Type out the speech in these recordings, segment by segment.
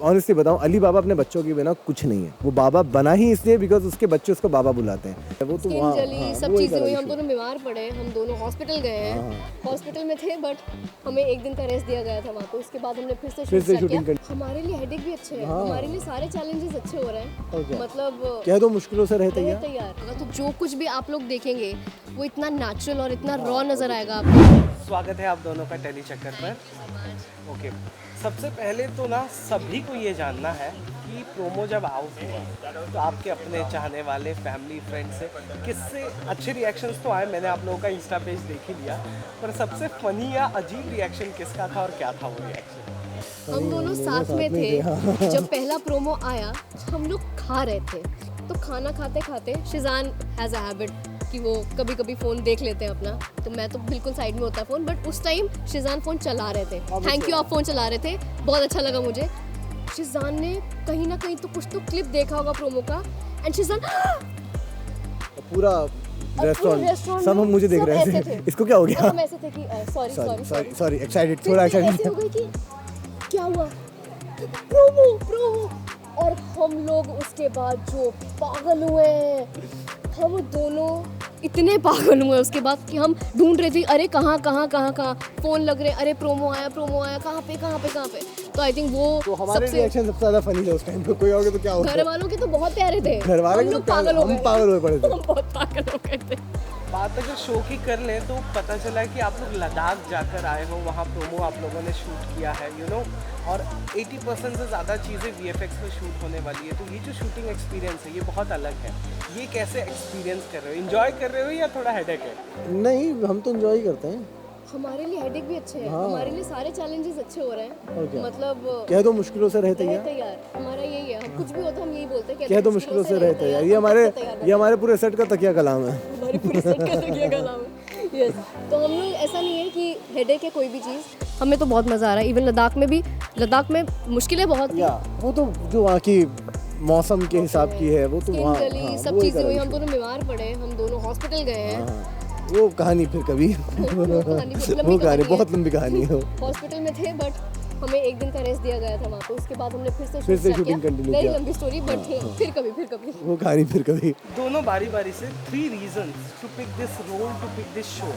Honestly बताऊं, अली बाबा अपने बच्चों के बिना कुछ नहीं है। वो बाबा बना ही इसलिए बिकॉज उसके बच्चे उसको बाबा बुलाते हैं। वो तो स्किन वहाँ जली, सब चीज़ें हुई, हम दोनों बीमार पड़े, हम दोनों हॉस्पिटल गए हैं, हॉस्पिटल में थे बट हमें एक दिन का रेस्ट दिया गया था वहाँ पे। उसके बाद हमने फिर से शूटिंग किया। हमारे लिए हेडेक भी अच्छे हैं, हमारे लिए सारे चैलेंजेस अच्छे हो रहे हैं, मतलब कह दो मुश्किलों से रहते हैं तैयार। तो जो कुछ भी आप लोग देखेंगे वो इतना नेचुरल और इतना रॉ नजर आएगा आपको। स्वागत है आप दोनों का टेली चक्कर पर। ओके, सबसे पहले तो ना सभी को ये जानना है कि प्रोमो जब आउट हुआ तो आपके अपने चाहने वाले फैमिली फ्रेंड्स से किससे अच्छे रिएक्शंस तो आए। मैंने आप लोगों का इंस्टा पेज देख ही लिया, पर सबसे फनी या अजीब रिएक्शन किसका था और क्या था वो रिएक्शन? हम दोनों साथ में थे जब पहला प्रोमो आया। हम लोग खा रहे थे, तो खाना खाते खाते शिजान हैज़ अ हैबिट कि वो कभी कभी फ़ोन देख लेते हैं अपना, तो मैं तो बिल्कुल साइड में होता है फ़ोन, बट उस टाइम शिजान फ़ोन चला रहे थे। थैंक यू, आप फ़ोन चला रहे थे, बहुत अच्छा लगा मुझे। शिजान ने कहीं ना कहीं तो कुछ तो क्लिप देखा होगा प्रोमो का, एंड शिजान पूरा रेस्टोरेंट सब हम मुझे देख रहे थे। इसको क्या हो गया? हम ऐसे थे कि सॉरी एक्साइटेड, थोड़ा एक्साइटेड हो गई कि क्या हुआ, प्रोमो। और हम लोग उसके बाद जो पागल हुए, हम दोनों इतने पागल हुए उसके बाद कि हम ढूंढ रहे थे, अरे कहाँ फ़ोन लग रहे, अरे प्रोमो आया कहाँ पे। तो आई थिंक वो तो हमारे रिएक्शन सबसे ज़्यादा फनी थे उस टाइम पे। कोई और तो क्या होगा? घर वालों के तो बहुत प्यारे थे, घर वाले हम पागल हो पड़े थे। हम बहुत पागल हो गए थे। बात अगर शो की कर लें तो पता चला कि आप लोग लद्दाख जाकर आए हो, वहाँ प्रोमो आप लोगों ने शूट किया है, और 80% से ज़्यादा चीज़ें VFX में शूट होने वाली है। तो ये जो शूटिंग एक्सपीरियंस है ये बहुत अलग है। ये कैसे एक्सपीरियंस कर रहे हो? एंजॉय कर रहे हो या थोड़ा हेडेक है? नहीं, हम तो एंजॉय करते हैं। हमारे लिए हेडेक भी अच्छे हैं, हमारे लिए सारे चैलेंजेस अच्छे हो रहे हैं, मतलब कह दो मुश्किलों से रहते हैं यार। हमारा यही है, हम कुछ भी होता है हम यही बोलते हैं, कह दो मुश्किलों से रहते हैं यार। ये हमारे पूरे सेट का तकिया कलाम है। हमारी पूरी सेट का तकिया कलाम है। यस, तो हम लोग, ऐसा नहीं है कि हेडेक है कोई भी चीज़, हमें तो बहुत मज़ा आ रहा है। इवन लद्दाख में मुश्किलें बहुत थी, वो तो जो वहाँ की मौसम के हिसाब की है, वो तो वहाँ सब चीज़ें हुई, हम दोनों बीमार पड़े, हम दोनों हॉस्पिटल गए हैं। वो कहानी फिर कभी वो कहानी बहुत लंबी कहानी है। हॉस्पिटल में थे बट हमें एक दिन का रेस्ट दिया गया था वहाँ पे। उसके बाद हमने फिर से शूटिंग कंटिन्यू किया। लंबी स्टोरी, बट फिर कभी वो कहानी फिर कभी। दोनों बारी बारी से 3 reasons to pick this role, to pick this show.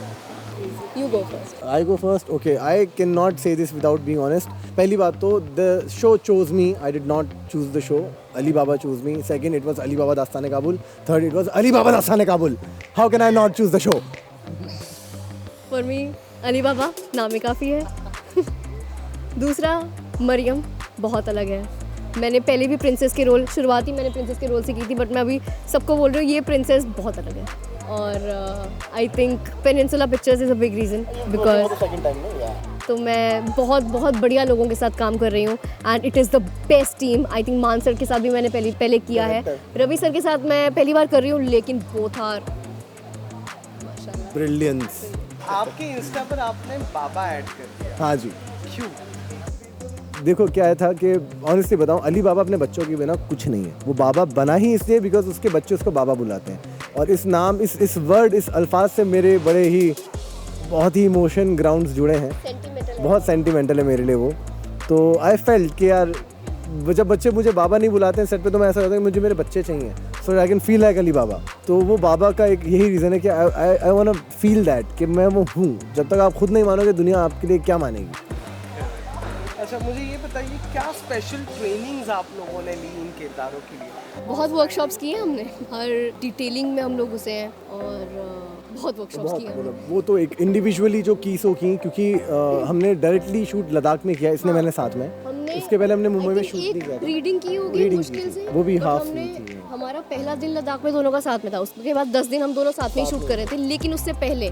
You go first. I go first. Okay, I cannot say this without being honest. पहली बात तो the show chose me. I did not choose the show. Ali Baba chose me. Second, it was Ali Baba Dastane Kabul. Third, it was Ali Baba Dastane Kabul. How can I not choose the show? For me, Ali बाबा नाम ही काफ़ी है। दूसरा, मरियम बहुत अलग है। मैंने पहले भी प्रिंसेस के रोल, शुरुआती मैंने प्रिंसेस के रोल से की थी, बट मैं अभी सबको बोल रही हूँ ये प्रिंसेस बहुत अलग है। और I think peninsula pictures is a big reason because तो मैं बहुत बढ़िया लोगों के साथ काम कर रही हूँ, and it is the best team. I think मान सर के साथ भी मैंने पहले किया है, रवि सर के साथ मैं पहली बार कर रही हूँ, लेकिन बोथ आर ब्रिलियंस। आपके इंस्टा पर आपने बाबा ऐड कर दिया। हाँ जी। क्यों? देखो क्या था कि ऑनेस्टली बताऊं, अली बाबा अपने बच्चों के बिना कुछ नहीं है। वो बाबा बना ही इसलिए बिकॉज उसके बच्चे उसको बाबा बुलाते हैं। और इस नाम, इस वर्ड, इस अल्फाज से मेरे बड़े ही बहुत ही इमोशन ग्राउंड्स जुड़े हैं, बहुत सेंटिमेंटल है मेरे लिए वो। तो आई फेल्ट कि यार जब बच्चे मुझे बाबा नहीं बुलाते हैं सेट पे, तो मैं ऐसा होता है कि मुझे मेरे बच्चे चाहिए, so I can feel like Ali Baba. तो वो बाबा का एक यही रीज़न है कि I want to feel that कि मैं वो हूँ। जब तक आप खुद नहीं मानोगे, दुनिया आपके लिए क्या मानेगी। अच्छा, मुझे ये बताइए क्या स्पेशल ट्रेनिंग्स आप लोगों ने ली इन किरदारों के लिए? बहुत वर्कशॉप्स किए हमने, हर डिटेलिंग में हम लोग घुसे हैं और बहुत वर्कशॉप्स किए हैं। वो तो एक इंडिविजुअली जो की सो की, क्योंकि हमने डायरेक्टली शूट लद्दाख में किया, इसने मैंने साथ में। उसके पहले हमने मुंबई में शूट नहीं किया था। रीडिंग की होगी मुश्किल से, वो भी हाफ हमने, हमारा पहला दिन लद्दाख में दोनों का साथ में था। उसके बाद 10 दिन हम दोनों साथ में ही शूट कर रहे थे, लेकिन उससे पहले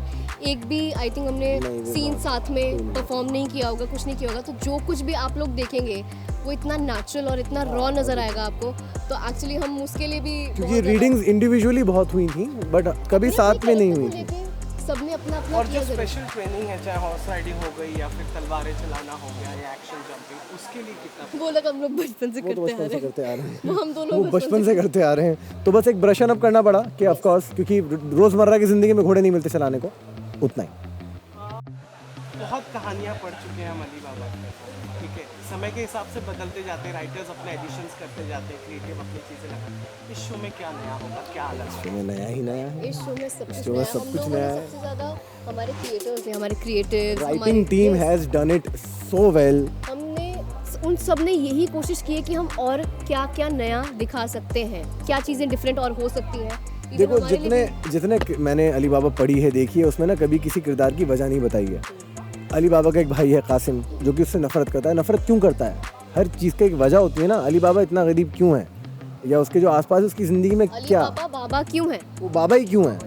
एक भी आई थिंक हमने सीन साथ में परफॉर्म नहीं किया होगा, कुछ नहीं किया होगा। तो जो कुछ भी आप लोग देखेंगे वो इतना नेचुरल और इतना रॉ नज़र आएगा आपको। तो एक्चुअली हम उसके लिए भी, क्योंकि रीडिंग्स इंडिविजुअली बहुत हुई थी बट कभी साथ में नहीं हुई थी। सबने अपना अपना और जो स्पेशल ट्रेनिंग है, चाहे हॉर्स राइडिंग हो गई या फिर तलवारें चलाना हो गया या एक्शन जंपिंग, उसके लिए कितना? वो लोग हम लोग बचपन से करते आ रहे हैं। वो हम दोनों बचपन से करते आ रहे हैं। तो बस एक ब्रशन अप करना पड़ा कि ऑफ कोर्स, क्योंकि रोज़मर्रा की ज़िंदगी में घोड़े नहीं मिलते चलाने को, उतना ही। बहुत कहानियाँ पढ़ चुके हैं हम अली बाबा की, ठीक है। समय के हिसाब से बदलते जाते हैं, राइटर्स अपने एडिशंस करते जाते हैं, क्रिएटिव अपनी चीज़ें लगाते हैं। इस शो में क्या नया होगा, क्या अलग होगा? शो में नया ही नया है। इस शो में सब इस कुछ शो में नया सब हम कुछ लोगों नया ने है। सबसे ज़्यादा हमारे क्रिएटर्स हैं, हमारे creatives, writing team has done it so well. हमने उन सब ने यही कोशिश की है कि हम और क्या क्या नया दिखा सकते हैं, क्या चीज़ें डिफरेंट और हो सकती हैं। Even देखो हमारे लिए जितने मैंने अली बाबा पढ़ी है, देखी है, उसमें ना कभी किसी किरदार की वजह नहीं बताई है। अली बाबा का एक भाई है कासिम, जो कि उससे नफरत करता है। नफरत क्यों करता है? हर चीज़ की एक वजह होती है ना। अली बाबा इतना गरीब क्यों है, या उसके जो आसपास है उसकी ज़िंदगी में अली क्या, बाबा बाबा क्यों है? वो बाबा ही क्यों है?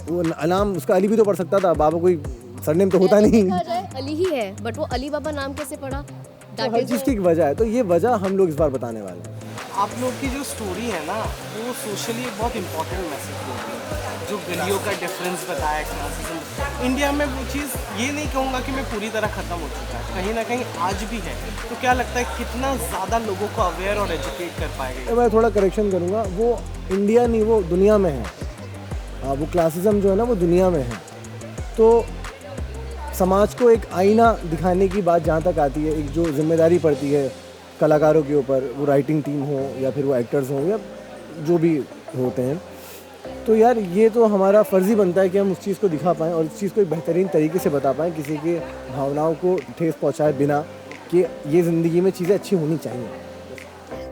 वो नाम उसका अली भी तो पढ़ सकता था, बाबा कोई सरनेम तो होता ऐसे नहीं। देखा जाए अली ही है, बट वो अली बाबा नाम कैसे पड़ा? तो That her is cheese a- की एक वजह है, तो ये वजह हम लोग इस बार बताने वाले हैं। आप लोग की जो स्टोरी है ना, वो सोशली एक बहुत इंपॉर्टेंट मैसेज देती है। जो गलियों का डिफरेंस बताया, क्लासिज्म, इंडिया में वो चीज़ ये नहीं कहूँगा कि मैं पूरी तरह ख़त्म हो चुका है, कहीं ना कहीं आज भी है। तो क्या लगता है कितना ज़्यादा लोगों को अवेयर और एजुकेट कर पाएगा? तो मैं थोड़ा करेक्शन करूँगा, वो इंडिया नहीं, वो दुनिया में है। हाँ, वो क्लासिज्म जो है ना, वो दुनिया में है। तो समाज को एक आईना दिखाने की बात जहाँ तक आती है, एक जो जिम्मेदारी पड़ती है कलाकारों के ऊपर, वो राइटिंग टीम हो या फिर वो एक्टर्स हों या जो भी होते हैं, तो यार ये तो हमारा फ़र्ज़ ही बनता है कि हम उस चीज़ को दिखा पाएँ और उस चीज़ को एक बेहतरीन तरीके से बता पाएँ, किसी के भावनाओं को ठेस पहुँचाए बिना, कि ये ज़िंदगी में चीज़ें अच्छी होनी चाहिए।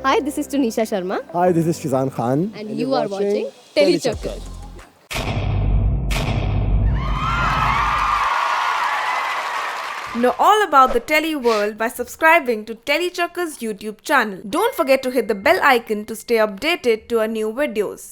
Hi, this is Tunisha Sharma hi, this is Shizaan Khan and you are watching Telechakkar. Know all about the Tele world by subscribing to Telechakkar's YouTube channel. Don't forget to hit the bell icon to stay updated to our new videos.